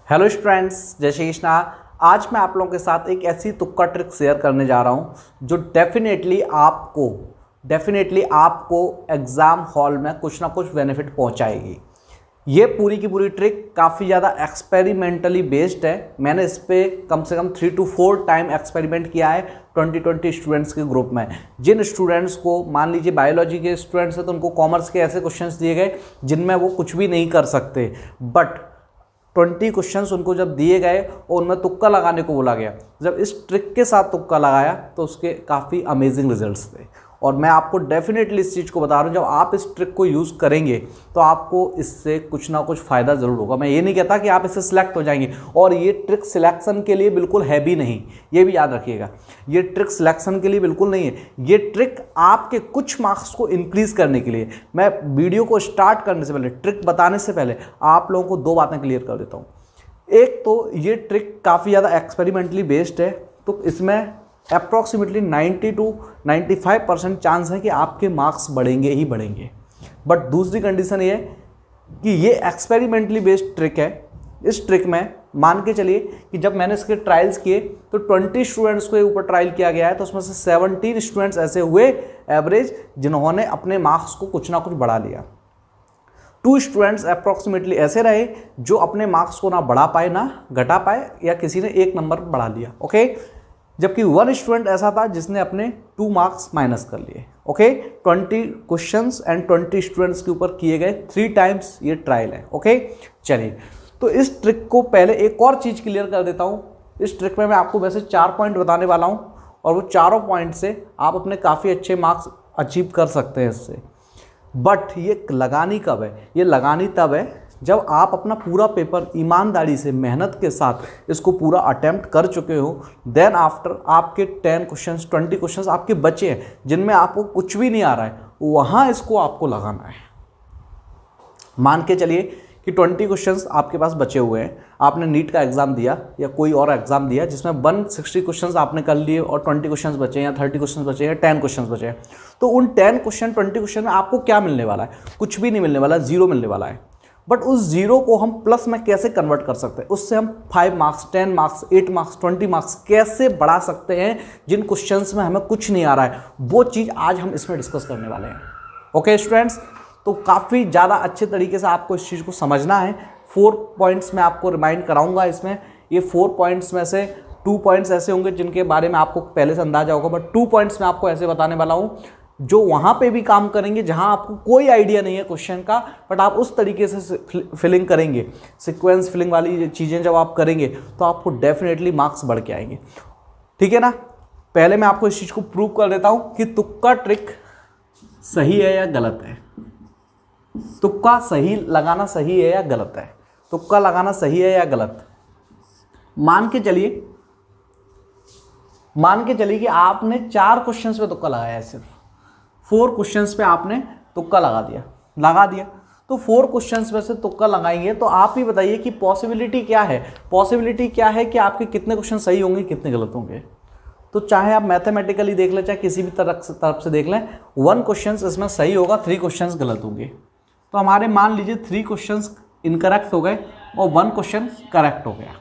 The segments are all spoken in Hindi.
हेलो स्टूडेंट्स, जय श्री कृष्णा। आज मैं आप लोगों के साथ एक ऐसी तुक्का ट्रिक शेयर करने जा रहा हूं जो डेफिनेटली आपको एग्ज़ाम हॉल में कुछ ना कुछ बेनिफिट पहुंचाएगी। ये पूरी की पूरी ट्रिक काफ़ी ज़्यादा एक्सपेरिमेंटली बेस्ड है। मैंने इस पर कम से कम 3 to 4 टाइम एक्सपेरिमेंट किया है 20 स्टूडेंट्स के ग्रुप में। जिन स्टूडेंट्स को, मान लीजिए बायोलॉजी के स्टूडेंट्स हैं तो उनको कॉमर्स के ऐसे क्वेश्चंस दिए गए जिनमें वो कुछ भी नहीं कर सकते, बट 20 क्वेश्चंस उनको जब दिए गए और उनमें तुक्का लगाने को बोला गया। जब इस ट्रिक के साथ तुक्का लगाया तो उसके काफ़ी अमेजिंग रिजल्ट्स थे। और मैं आपको डेफिनेटली इस चीज़ को बता रहा हूँ, जब आप इस ट्रिक को यूज़ करेंगे तो आपको इससे कुछ ना कुछ फ़ायदा ज़रूर होगा। मैं ये नहीं कहता कि आप इससे सिलेक्ट हो जाएंगे, और ये ट्रिक सिलेक्शन के लिए बिल्कुल है भी नहीं, ये भी याद रखिएगा। ये ट्रिक सिलेक्शन के लिए बिल्कुल नहीं है, ये ट्रिक आपके कुछ मार्क्स को इंक्रीज़ करने के लिए। मैं वीडियो को स्टार्ट करने से पहले, ट्रिक बताने से पहले आप लोगों को 2 बातें क्लियर कर देता हूँ। एक तो ये ट्रिक काफ़ी ज़्यादा एक्सपेरिमेंटली बेस्ड है, तो इसमें अप्रॉक्सीमेटली 90 to 95% चांस है कि आपके मार्क्स बढ़ेंगे ही बढ़ेंगे। बट दूसरी कंडीशन ये है कि ये एक्सपेरिमेंटली बेस्ड ट्रिक है। इस ट्रिक में मान के चलिए कि जब मैंने इसके ट्रायल्स किए तो 20 स्टूडेंट्स के ऊपर ट्रायल किया गया है, तो उसमें से 17 स्टूडेंट्स ऐसे हुए एवरेज जिन्होंने अपने मार्क्स को कुछ ना कुछ बढ़ा लिया। 2 स्टूडेंट्स अप्रॉक्सीमेटली ऐसे रहे जो अपने मार्क्स को ना बढ़ा पाए ना घटा पाए, या किसी ने 1 नंबर बढ़ा लिया। ओके, जबकि 1 स्टूडेंट ऐसा था जिसने अपने 2 मार्क्स माइनस कर लिए। ओके, 20 क्वेश्चंस एंड 20 स्टूडेंट्स के ऊपर किए गए 3 टाइम्स ये ट्रायल है। ओके, चलिए, तो इस ट्रिक को पहले एक और चीज़ क्लियर कर देता हूँ। इस ट्रिक में मैं आपको वैसे 4 पॉइंट बताने वाला हूँ, और वो चारों पॉइंट से आप अपने काफ़ी अच्छे मार्क्स अचीव कर सकते हैं इससे। बट ये लगानी कब है? ये लगानी तब है जब आप अपना पूरा पेपर ईमानदारी से, मेहनत के साथ इसको पूरा अटेम्प्ट कर चुके हो। देन आफ्टर आपके 10 क्वेश्चंस, 20 क्वेश्चंस आपके बचे हैं जिनमें आपको कुछ भी नहीं आ रहा है, वहाँ इसको आपको लगाना है। मान के चलिए कि 20 क्वेश्चंस आपके पास बचे हुए हैं, आपने नीट का एग्जाम दिया या कोई और एग्जाम दिया जिसमें 160 क्वेश्चंस आपने कर लिए और 20 क्वेश्चंस बचे हैं या 30 क्वेश्चंस बचे हैं, 10 क्वेश्चंस बचे हैं। तो उन 10 क्वेश्चन, 20 क्वेश्चन में आपको क्या मिलने वाला है? कुछ भी नहीं मिलने वाला, 0 मिलने वाला है। बट उस 0 को हम प्लस में कैसे कन्वर्ट कर सकते हैं? उससे हम 5 मार्क्स, 10 मार्क्स, 8 मार्क्स, 20 मार्क्स कैसे बढ़ा सकते हैं जिन क्वेश्चंस में हमें कुछ नहीं आ रहा है? वो चीज़ आज हम इसमें डिस्कस करने वाले हैं। ओके स्टूडेंट्स, तो काफ़ी ज़्यादा अच्छे तरीके से आपको इस चीज़ को समझना है। 4 पॉइंट्स मैं आपको रिमाइंड कराऊंगा इसमें। ये 4 पॉइंट्स में से 2 पॉइंट्स ऐसे होंगे जिनके बारे में आपको पहले से अंदाजा होगा, बट 2 पॉइंट्स मैं आपको ऐसे बताने वाला हूँ जो वहाँ पे भी काम करेंगे जहाँ आपको कोई आइडिया नहीं है क्वेश्चन का, बट आप उस तरीके से फिलिंग करेंगे, सीक्वेंस फिलिंग वाली चीज़ें जब आप करेंगे तो आपको डेफिनेटली मार्क्स बढ़ के आएंगे। ठीक है ना? पहले मैं आपको इस चीज़ को प्रूव कर देता हूँ कि तुक्का ट्रिक सही है या गलत है। तुक्का सही लगाना सही है या गलत है? तुक्का लगाना सही है या गलत? मान के चलिए कि आपने 4 क्वेश्चंस पे तुक्का लगाया है, सिर्फ 4 क्वेश्चंस पे आपने तुक्का लगा दिया। तो 4 क्वेश्चंस में से तुक्का लगाएंगे तो आप ही बताइए कि पॉसिबिलिटी क्या है? पॉसिबिलिटी क्या है कि आपके कितने क्वेश्चन सही होंगे, कितने गलत होंगे? तो चाहे आप मैथमेटिकली देख लें, चाहे किसी भी तरफ से देख लें, 1 क्वेश्चन इसमें सही होगा, 3 क्वेश्चन गलत होंगे। तो हमारे मान लीजिए 3 क्वेश्चंस इनकरेक्ट हो गए और 1 क्वेश्चन करेक्ट हो गया।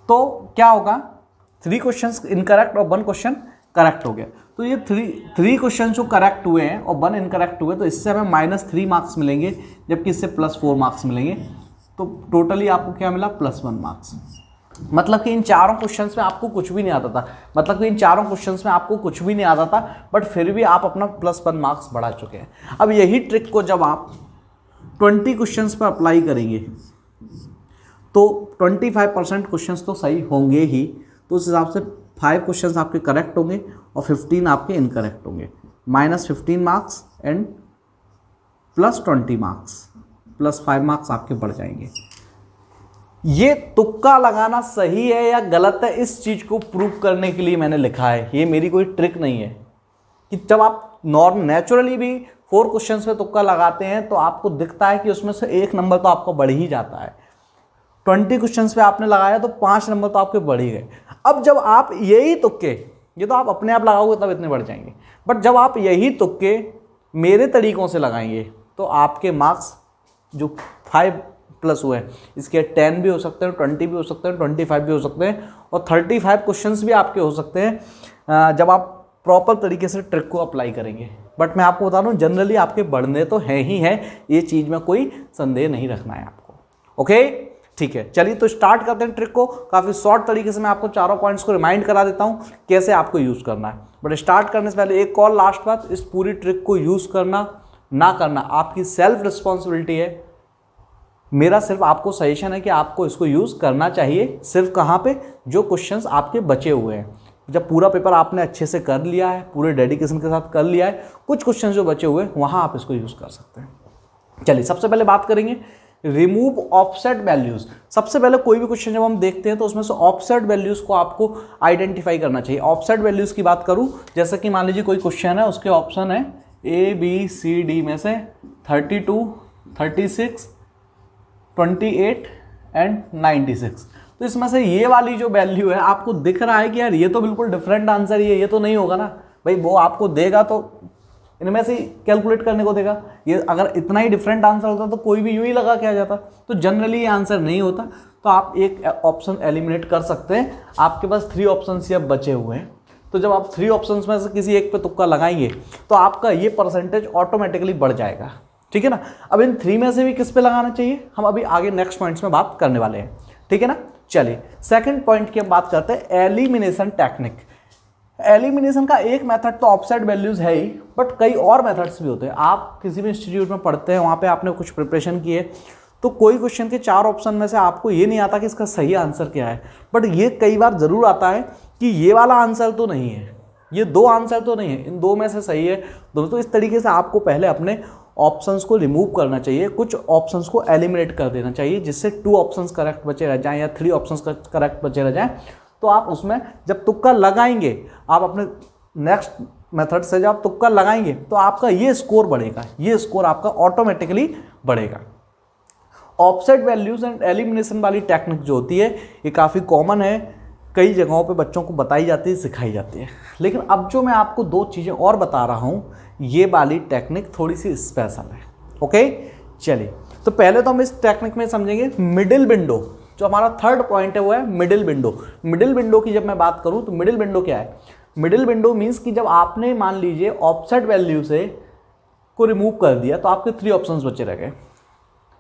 तो क्या होगा? 3 क्वेश्चंस इनकरेक्ट और 1 क्वेश्चन करेक्ट हो गया। तो ये 3 क्वेश्चन जो करेक्ट हुए हैं और 1 इनकरेक्ट हुए, तो इससे हमें -3 मार्क्स मिलेंगे, जबकि इससे +4 मार्क्स मिलेंगे। तो टोटली आपको क्या मिला? +1 मार्क्स। मतलब कि इन चारों क्वेश्चंस में आपको कुछ भी नहीं आता था, बट फिर भी आप अपना +1 मार्क्स बढ़ा चुके हैं। अब यही ट्रिक को जब आप 20 क्वेश्चंस पर अप्लाई करेंगे तो 25% क्वेश्चंस तो सही होंगे ही। तो उस हिसाब से 5 क्वेश्चंस आपके करेक्ट होंगे और 15 आपके इनकरेक्ट होंगे। -15 मार्क्स एंड +20 मार्क्स, +5 मार्क्स आपके बढ़ जाएंगे। ये तुक्का लगाना सही है या गलत है, इस चीज़ को प्रूव करने के लिए मैंने लिखा है। ये मेरी कोई ट्रिक नहीं है कि जब आप नेचुरली भी 4 क्वेश्चंस पे तुक्का लगाते हैं तो आपको दिखता है कि उसमें से 1 नंबर तो आपका बढ़ ही जाता है। 20 क्वेश्चंस पे आपने लगाया तो 5 नंबर तो आपके बढ़ ही गए। अब जब आप यही तुक्के, ये तो आप अपने आप लगाओगे तब इतने बढ़ जाएंगे, बट जब आप यही तुक्के मेरे तरीकों से लगाएंगे तो आपके मार्क्स जो प्लस हुए हैं। इसके 10 भी हो सकते हैं, 20 भी हो सकते हैं, 25 भी हो सकते हैं और 35 क्वेश्चंस भी आपके हो सकते हैं जब आप प्रॉपर तरीके से ट्रिक को अप्लाई करेंगे। बट मैं आपको बता रहा हूँ जनरली आपके बढ़ने तो हैं ही हैं, ये चीज़ में कोई संदेह नहीं रखना है आपको। ओके ठीक है, चलिए तो स्टार्ट करते हैं ट्रिक को। काफ़ी शॉर्ट तरीके से मैं आपको चारों पॉइंट्स को रिमाइंड करा देता हूँ कैसे आपको यूज़ करना है। बट स्टार्ट करने से पहले एक और लास्ट बात, इस पूरी ट्रिक को यूज़ करना ना करना आपकी सेल्फ रिस्पॉन्सिबिलिटी है। मेरा सिर्फ आपको सजेशन है कि आपको इसको यूज़ करना चाहिए। सिर्फ कहाँ पे, जो क्वेश्चंस आपके बचे हुए हैं, जब पूरा पेपर आपने अच्छे से कर लिया है, पूरे डेडिकेशन के साथ कर लिया है, कुछ क्वेश्चन जो बचे हुए हैं वहाँ आप इसको यूज़ कर सकते हैं। चलिए सबसे पहले बात करेंगे रिमूव ऑफसेट वैल्यूज़। सबसे पहले कोई भी क्वेश्चन जब हम देखते हैं तो उसमें से ऑफसेट वैल्यूज़ को आपको आइडेंटिफाई करना चाहिए। ऑफसेट वैल्यूज़ की बात करूँ, जैसे कि मान लीजिए कोई क्वेश्चन है, उसके ऑप्शन है ABCD में से 32, 36, 28 एंड 96। तो इसमें से ये वाली जो वैल्यू है आपको दिख रहा है कि यार ये तो बिल्कुल डिफरेंट आंसर ही है, ये तो नहीं होगा ना भाई। वो आपको देगा तो इनमें से कैलकुलेट करने को देगा। ये अगर इतना ही डिफरेंट आंसर होता तो कोई भी यूँ ही लगा के आ जाता। तो जनरली ये आंसर नहीं होता, तो आप एक ऑप्शन एलिमिनेट कर सकते हैं। आपके पास 3 ऑप्शन ही अब बचे हुए हैं, तो जब आप 3 ऑप्शंस में से किसी एक पे तुक्का लगाएंगे तो आपका ये परसेंटेज ऑटोमेटिकली बढ़ जाएगा। ठीक है ना। अब इन 3 में से भी किस पे लगाना चाहिए हम अभी आगे नेक्स्ट पॉइंट्स में बात करने वाले हैं। ठीक है ना। चलिए सेकंड पॉइंट की हम बात करते हैं, एलिमिनेशन टेक्निक। एलिमिनेशन का एक मेथड तो ऑफसेट वैल्यूज है ही, बट कई और मेथड्स भी होते हैं। आप किसी भी इंस्टीट्यूट में पढ़ते हैं, वहाँ पे आपने कुछ प्रिपरेशन की है, तो कोई क्वेश्चन के 4 ऑप्शन में से आपको ये नहीं आता कि इसका सही आंसर क्या है, बट ये कई बार ज़रूर आता है कि ये वाला आंसर तो नहीं है, ये 2 आंसर तो नहीं है, इन 2 में से सही है दोनों। तो इस तरीके से आपको पहले अपने ऑप्शंस को रिमूव करना चाहिए, कुछ ऑप्शंस को एलिमिनेट कर देना चाहिए, जिससे 2 ऑप्शंस करेक्ट बचे रह जाएं या 3 ऑप्शंस करेक्ट बचे रह जाएं। तो आप उसमें जब तुक्का लगाएंगे, आप अपने नेक्स्ट मेथड से जब तुक्का लगाएंगे तो आपका ये स्कोर बढ़ेगा, ये स्कोर आपका ऑटोमेटिकली बढ़ेगा। ऑफसेट वैल्यूज एंड एलिमिनेशन वाली टेक्निक जो होती है ये काफ़ी कॉमन है, कई जगहों पे बच्चों को बताई जाती है, सिखाई जाती है। लेकिन अब जो मैं आपको 2 चीज़ें और बता रहा हूँ, ये वाली टेक्निक थोड़ी सी स्पेशल है। ओके चलिए, तो पहले तो हम इस टेक्निक में समझेंगे मिडिल विंडो। जो हमारा थर्ड पॉइंट है वो है मिडिल विंडो। मिडिल विंडो की जब मैं बात करूं तो मिडिल विंडो क्या है? मिडिल विंडो मीन्स कि जब आपने मान लीजिए ऑफसेट वैल्यू से को रिमूव कर दिया तो आपके 3 ऑप्शंस बचे रह गए।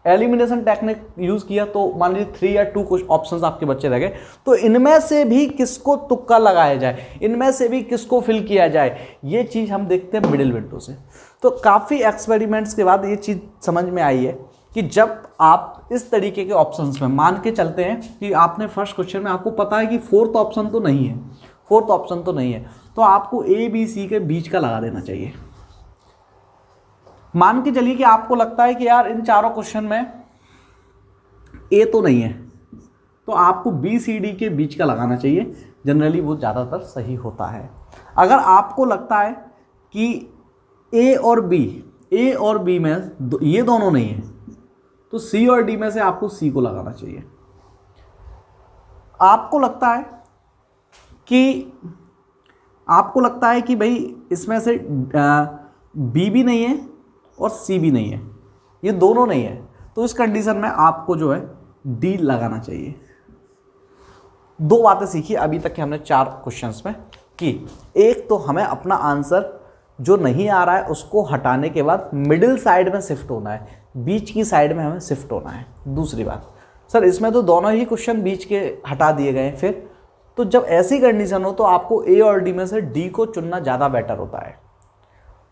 एलिमिनेशन टेक्निक यूज किया तो मान लीजिए 3 या 2 कुछ ऑप्शंस आपके बचे रह गए, तो इनमें से भी किसको तुक्का लगाया जाए, इनमें से भी किसको फिल किया जाए, ये चीज़ हम देखते हैं मिडिल विंडो से। तो काफ़ी एक्सपेरिमेंट्स के बाद ये चीज़ समझ में आई है कि जब आप इस तरीके के ऑप्शंस में मान के चलते हैं कि आपने फर्स्ट क्वेश्चन में आपको पता है कि 4th ऑप्शन तो नहीं है, 4th ऑप्शन तो नहीं है, तो आपको ABC के बीच का लगा देना चाहिए। मान के चलिए कि आपको लगता है कि यार इन चारों क्वेश्चन में A तो नहीं है, तो आपको BCD के बीच का लगाना चाहिए। जनरली वो ज़्यादातर सही होता है। अगर आपको लगता है कि A और B में ये दोनों नहीं है, तो C और D में से आपको C को लगाना चाहिए। आपको लगता है कि भाई इसमें से B भी नहीं है और C भी नहीं है, ये दोनों नहीं है, तो इस कंडीशन में आपको जो है D लगाना चाहिए। 2 बातें सीखी अभी तक के हमने 4 क्वेश्चंस में कि एक तो हमें अपना आंसर जो नहीं आ रहा है उसको हटाने के बाद मिडिल साइड में शिफ्ट होना है, बीच की साइड में हमें शिफ्ट होना है। दूसरी बात, सर इसमें तो दोनों ही क्वेश्चन बीच के हटा दिए गए, फिर तो जब ऐसी कंडीशन हो तो आपको A और D में से D को चुनना ज़्यादा बेटर होता है।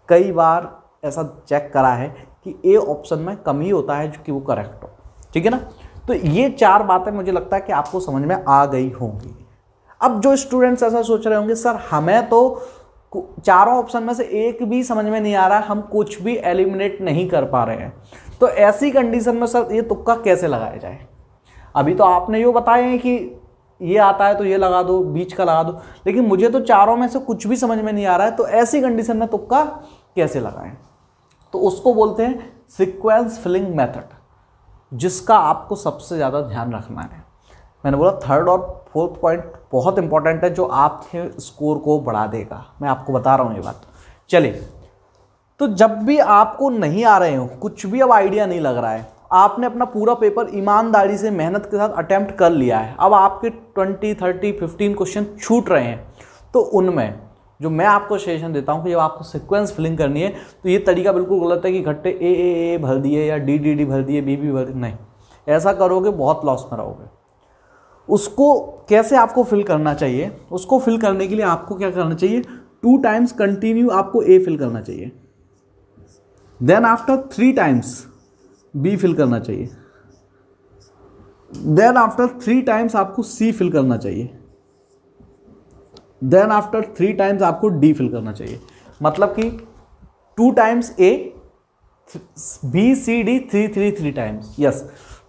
कई बार ऐसा चेक करा है कि A ऑप्शन में कम ही होता है जो कि वो करेक्ट हो। ठीक है ना। तो ये 4 बातें मुझे लगता है कि आपको समझ में आ गई होंगी। अब जो स्टूडेंट्स ऐसा सोच रहे होंगे सर हमें तो चारों ऑप्शन में से एक भी समझ में नहीं आ रहा है, हम कुछ भी एलिमिनेट नहीं कर पा रहे हैं, तो ऐसी कंडीशन में सर ये तुक्का कैसे लगाया जाए? अभी तो आपने ये बताया है कि ये आता है तो ये लगा दो, बीच का लगा दो, लेकिन मुझे तो चारों में से कुछ भी समझ में नहीं आ रहा है, तो ऐसी कंडीशन में तुक्का कैसे लगाएं? तो उसको बोलते हैं सीक्वेंस फिलिंग मेथड, जिसका आपको सबसे ज़्यादा ध्यान रखना है। मैंने बोला 3rd और 4th पॉइंट बहुत इंपॉर्टेंट है, जो आपके स्कोर को बढ़ा देगा। मैं आपको बता रहा हूँ ये बात। चलिए, तो जब भी आपको नहीं आ रहे हो, कुछ भी अब आइडिया नहीं लग रहा है आपने अपना पूरा पेपर ईमानदारी से मेहनत के साथ अटेम्प्ट कर लिया है, अब आपके 20, 30, 15 क्वेश्चन छूट रहे हैं, तो उनमें जो मैं आपको सजेशन देता हूं कि जब आपको सीक्वेंस फिलिंग करनी है तो ये तरीका बिल्कुल गलत है कि इकट्ठे ए भर दिए या डी भर दिए, बी भर दिए। नहीं, ऐसा करोगे बहुत लॉस में रहोगे। उसको कैसे आपको फिल करना चाहिए, उसको फिल करने के लिए आपको क्या करना चाहिए, 2 टाइम्स कंटिन्यू आपको ए फिल करना चाहिए, then after 3 times B fill करना चाहिए, देन आफ्टर 3 टाइम्स आपको सी फिल करना चाहिए, देन आफ्टर 3 टाइम्स आपको डी फिल करना चाहिए। मतलब कि 2 times A, B C D 3 times, yes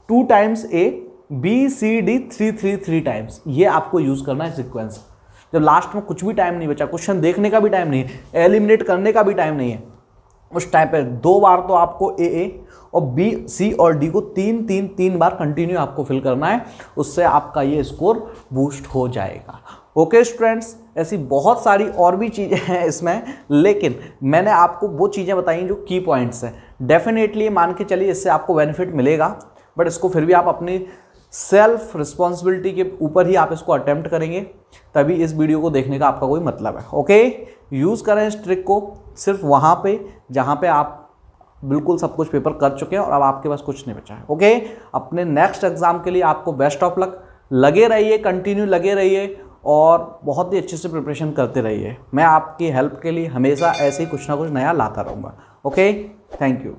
2 times A, B C D 3 times, ये आपको यूज करना है सीक्वेंस। जब लास्ट में कुछ भी टाइम नहीं बचा, क्वेश्चन देखने का भी टाइम नहीं है, एलिमिनेट करने का भी टाइम नहीं है, उस टाइम पे 2 बार तो आपको ए और बी, सी और डी को 3 बार कंटिन्यू आपको फिल करना है, उससे आपका ये स्कोर बूस्ट हो जाएगा। ओके स्टूडेंट्स, ऐसी बहुत सारी और भी चीज़ें हैं इसमें, लेकिन मैंने आपको वो चीज़ें बताई जो की पॉइंट्स हैं। डेफिनेटली मान के चलिए इससे आपको बेनिफिट मिलेगा, बट इसको फिर भी आप अपनी सेल्फ रिस्पॉन्सिबिलिटी के ऊपर ही आप इसको अटेम्प्ट करेंगे, तभी इस वीडियो को देखने का आपका कोई मतलब है। ओके, यूज़ करें इस ट्रिक को सिर्फ वहाँ पे जहाँ पे आप बिल्कुल सब कुछ पेपर कर चुके हैं और अब आपके पास कुछ नहीं बचा है। ओके, अपने नेक्स्ट एग्जाम के लिए आपको बेस्ट ऑफ लक, लगे रहिए, कंटिन्यू लगे रहिए और बहुत ही अच्छे से प्रिपरेशन करते रहिए। मैं आपकी हेल्प के लिए हमेशा ऐसे ही कुछ ना कुछ नया लाता रहूँगा। Okay, thank you.